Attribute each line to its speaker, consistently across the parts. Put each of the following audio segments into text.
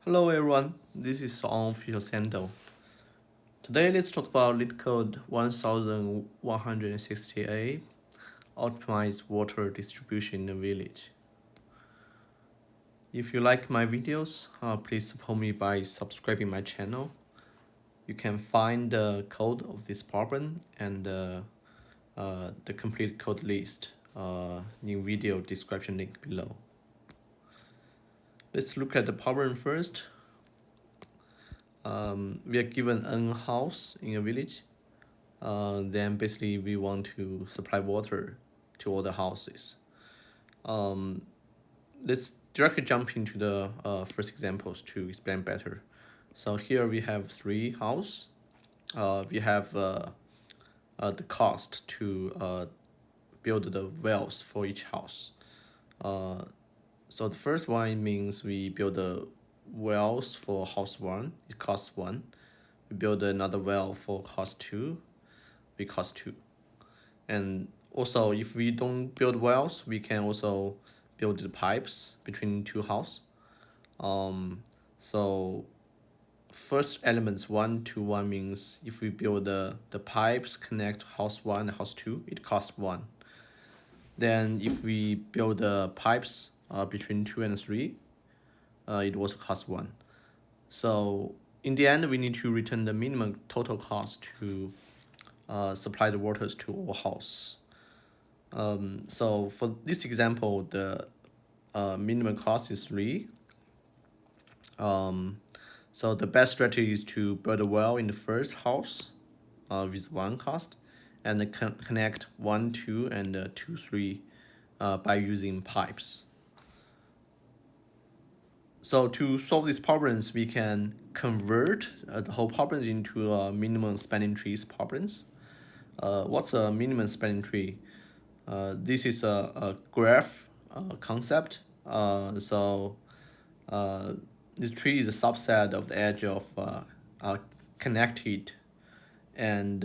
Speaker 1: Hello everyone, this is Unofficial Sando. Today let's talk about Leetcode 1168, Optimize Water Distribution in a Village. If you like my videos, please support me by subscribing my channel. You can find the code of this problem and the complete code list in video description link below. Let's look at the problem first. We are given a house in a village. Then basically we want to supply water to all the houses. Let's directly jump into the first examples to explain better. So here we have 3 houses. We have the cost to build the wells for each house. So the first one means we build the wells for house 1, it costs 1. We build another well for house 2, it costs 2. And also if we don't build wells, we can also build the pipes between 2 houses. So first elements 1 to 1 means if we build the pipes connect house 1 and house 2, it costs 1. Then if we build the pipes between 2 and 3, it also costs 1. So in the end, we need to return the minimum total cost to supply the waters to all houses. So for this example, the minimum cost is 3. So the best strategy is to build a well in the first house with 1 cost, and connect 1, 2, and 2, 3 by using pipes. So to solve these problems, we can convert the whole problem into a minimum spanning trees problems. What's a minimum spanning tree? This is a graph concept. This tree is a subset of the edge of connected and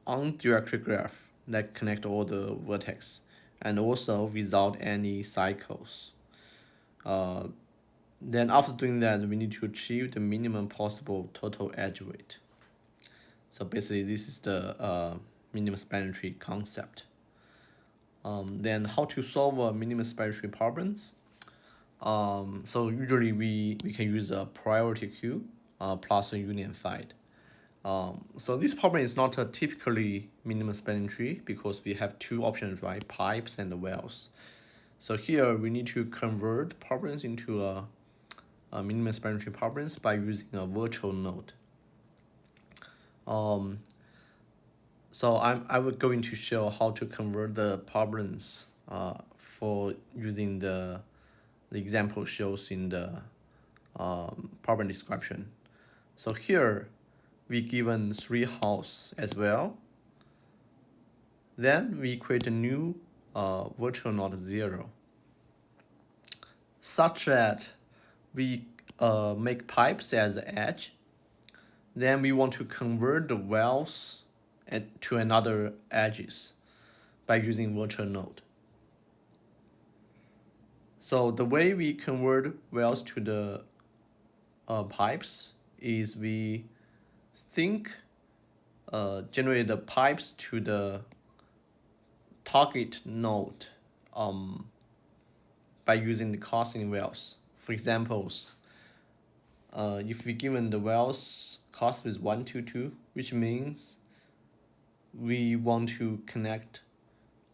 Speaker 1: undirected graph that connect all the vertex, and also without any cycles. Then after doing that, we need to achieve the minimum possible total edge weight. So basically this is the minimum spanning tree concept. Then how to solve a minimum spanning tree problems? So usually we can use a priority queue plus a union find. So this problem is not a typically minimum spanning tree because we have 2 options, right? Pipes and wells. So here we need to convert problems into a minimum spanning tree problems by using a virtual node. So I will going to show how to convert the problems for using the example shows in the problem description. So here we given 3 houses as well. Then we create a new virtual node 0, such that we make pipes as the edge. Then we want to convert the wells to another edges by using virtual node. So the way we convert wells to the pipes is we generate the pipes to the target node by using the costing wells. For examples, if we given the wells cost is 1, 2, 2, which means we want to connect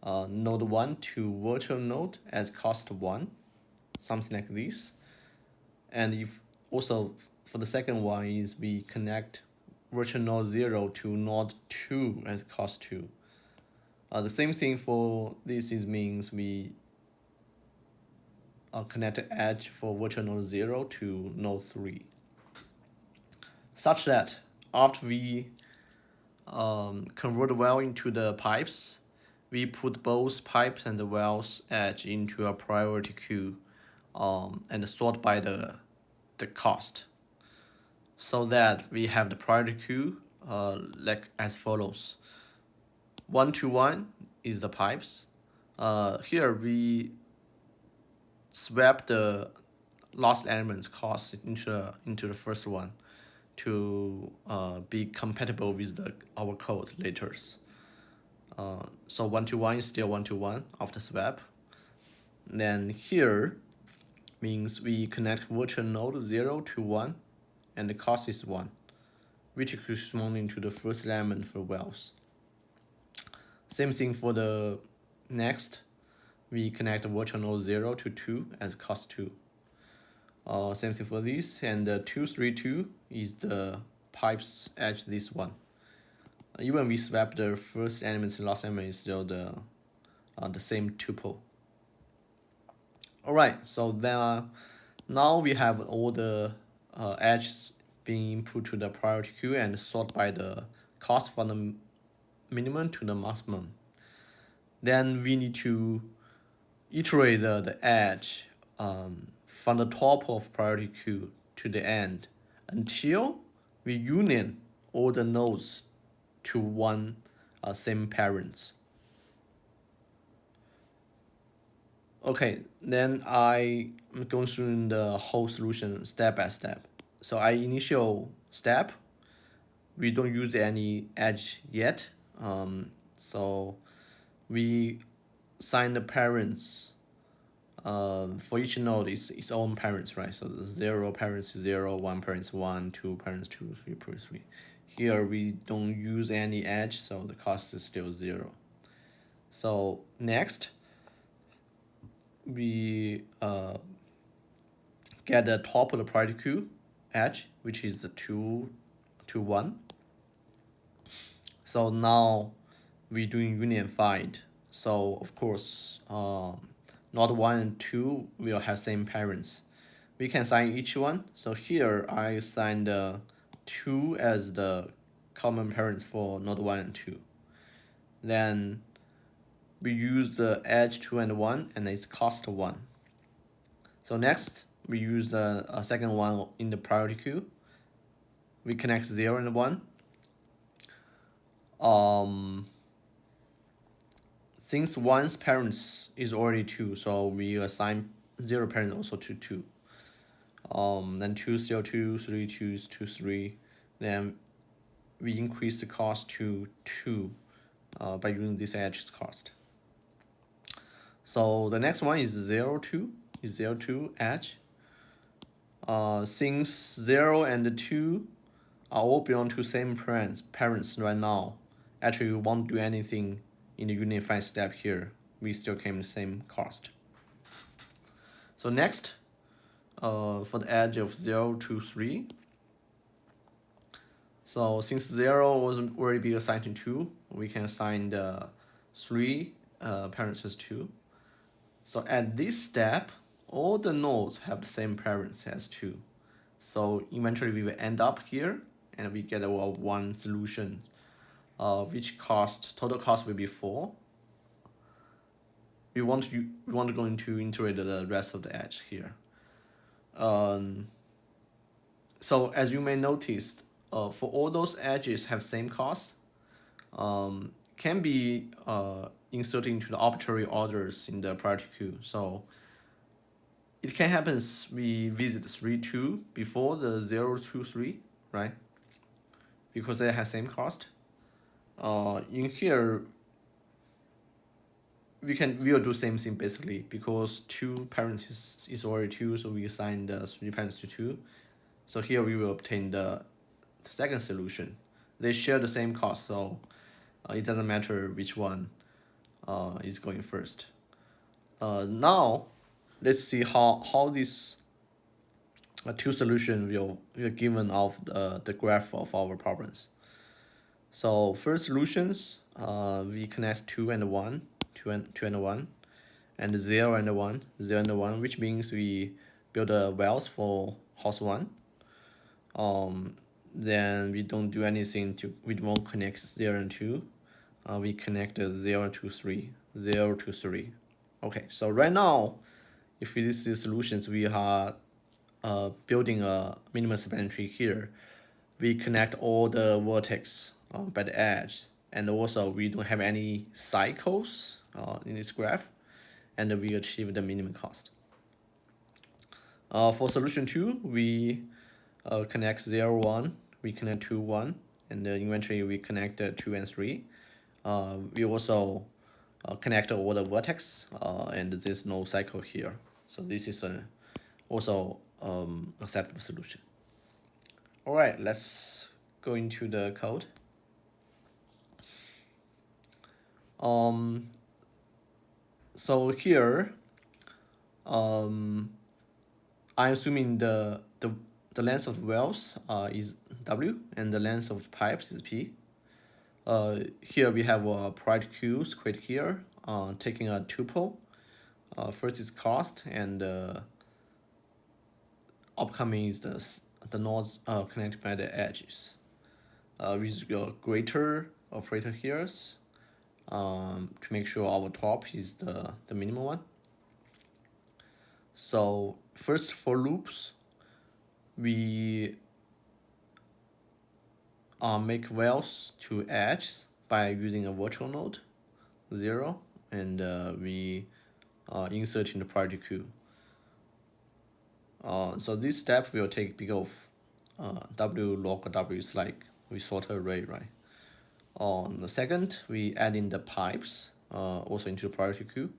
Speaker 1: node 1 to virtual node as cost 1, something like this. And if also for the second one is we connect virtual node 0 to node 2 as cost 2. The same thing for this means we connect the edge for virtual node 0 to node 3, such that after we convert the well into the pipes, we put both pipes and the well's edge into a priority queue and sort by the cost, so that we have the priority queue like as follows. 1 to 1 is the pipes. Here we swap the last element's cost into the first one to be compatible with our code later. So 1 to 1 is still 1 to 1 after swap. Then here means we connect virtual node 0 to 1 and the cost is 1, which is corresponding to the first element for wells. Same thing for the next. We connect virtual node 0 to 2 as cost 2. Same thing for this, and the 2, 3, 2 is the pipes edge this one. Even we swap the first element and last element is still the same tuple. Alright, so then now we have all the edges being input to the priority queue and sort by the cost from the minimum to the maximum. Then we need to iterate the edge from the top of priority queue to the end until we union all the nodes to one same parents. Okay, then I'm going through the whole solution step by step. So initial step, we don't use any edge yet. So we assign the parents for each node is its own parents, right? So the 0 parents 0, 1 parents 1, 2 parents 2, 3 parents 3. Here we don't use any edge, so the cost is still 0. So next, we get the top of the priority queue edge, which is the 2 to 1. So now we're doing union find. So of course, node 1 and 2 will have same parents. We can assign each one. So here I assigned 2 as the common parents for node 1 and 2. Then we use the edge 2 and 1 and it's cost 1. So next we use the second one in the priority queue. We connect 0 and 1. Since 1's parents is already 2, so we assign 0 parent also to 2. Then 2 still 2, 3 2, 2 3. Then we increase the cost to 2 by using this edge cost. So the next one is 0 2, is 0 2 edge. Since 0 and 2 are all belong to same parents right now, actually we won't do anything in the union find step here. We still came the same cost. So next, for the edge of 0 to 3. So since 0 was already be assigned to 2, we can assign the 3 parents as 2. So at this step, all the nodes have the same parents as 2. So eventually we will end up here and we get one solution, which total cost will be 4. We want to go into integrate the rest of the edge here. So as you may notice, for all those edges have same cost, can be inserted into the arbitrary orders in the priority queue. So it can happen we visit 3 2 before the 0 2 3, right? Because they have same cost. In here, we will do same thing basically, because 2 parents is already 2, so we assign the 3 parents to 2. So here we will obtain the second solution. They share the same cost, so it doesn't matter which one is going first. Now let's see how this two solutions will given off the graph of our problems. So first solutions, we connect 2 and 1, 2 and 1, and 0 and 1, 0 and 1, which means we build a wells for house 1. Then we don't do anything we won't connect 0 and 2. We connect 0 to 3, 0 to 3. Okay, so right now, if this is solutions, we are building a minimum span tree here. We connect all the vertex by the edge, and also we don't have any cycles in this graph, and we achieve the minimum cost. For solution 2, we connect 0, 1, we connect 2, 1, and eventually we connect 2 and 3. We also connect all the vertex, and there's no cycle here. So this is also acceptable solution. All right, let's go into the code. So here, I'm assuming the length of the wells is W and the length of the pipes is P. Here we have a priority queue created here, taking a tuple. First is cost, and upcoming is the nodes connected by the edges. With your greater operator here, to make sure our top is the minimum one. So first for loops, we make wells to edges by using a virtual node 0, and we insert in the priority queue. So this step will take big of W log W is like we sort array, right? On the second, we add in the pipes also into the priority queue.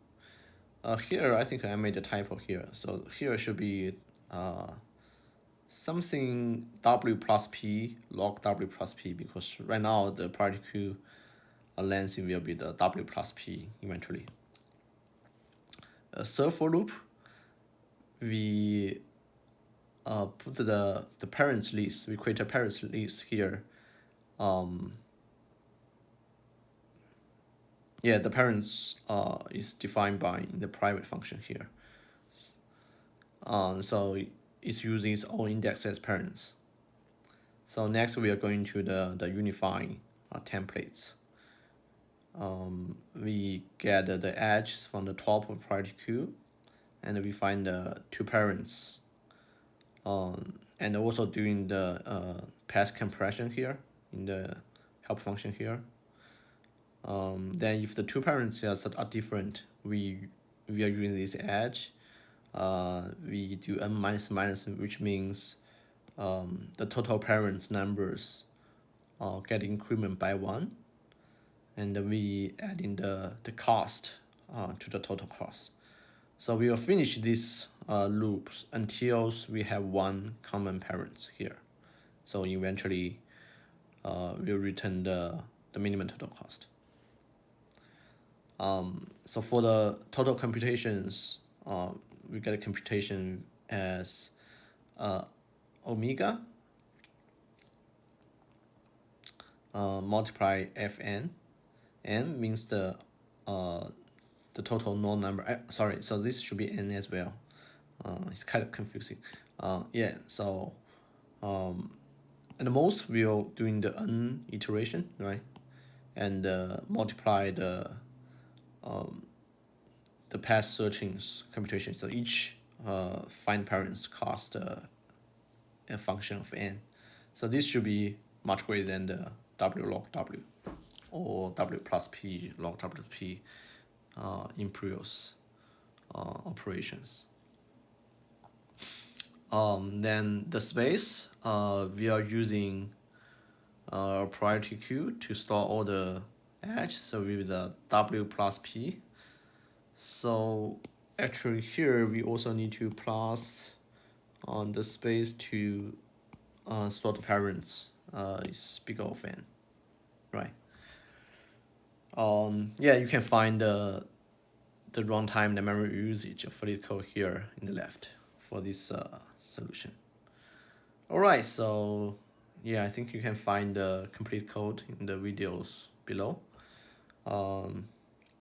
Speaker 1: Here, I think I made a typo here. So here should be something W plus P log W plus P, because right now the priority queue length will be the W plus P eventually. So for loop, we put the parents list. We create a parents list here. Yeah, the parents is defined by the private function here. So it's using its own index as parents. So next we are going to the unifying templates. We get the edges from the top of priority queue, and we find the two parents. And also doing the path compression here in the help function here. Then if the two parents are different, we are using this edge. We do n minus minus, which means the total parents numbers get increment by 1, and we add in the cost to the total cost. So we will finish these loops until we have one common parent here. So eventually we'll return the minimum total cost. So for the total computations, we get a computation as omega multiply Fn. N means the total node number. Sorry, so this should be n as well. It's kind of confusing. Yeah, so at the most we'll doing the n iteration, right? And multiply the path searching's computation. So each find parents cost a function of n. So this should be much greater than the W log W or W plus P log W plus P in previous operations. Then the space, we are using a priority queue to store all the edges, so with the W plus P. So actually here we also need to plus on the space to store the parents is bigger of n, right? Yeah, you can find the runtime, the memory usage of Leetcode here in the left for this solution. All right, so yeah, I think you can find the complete code in the videos below.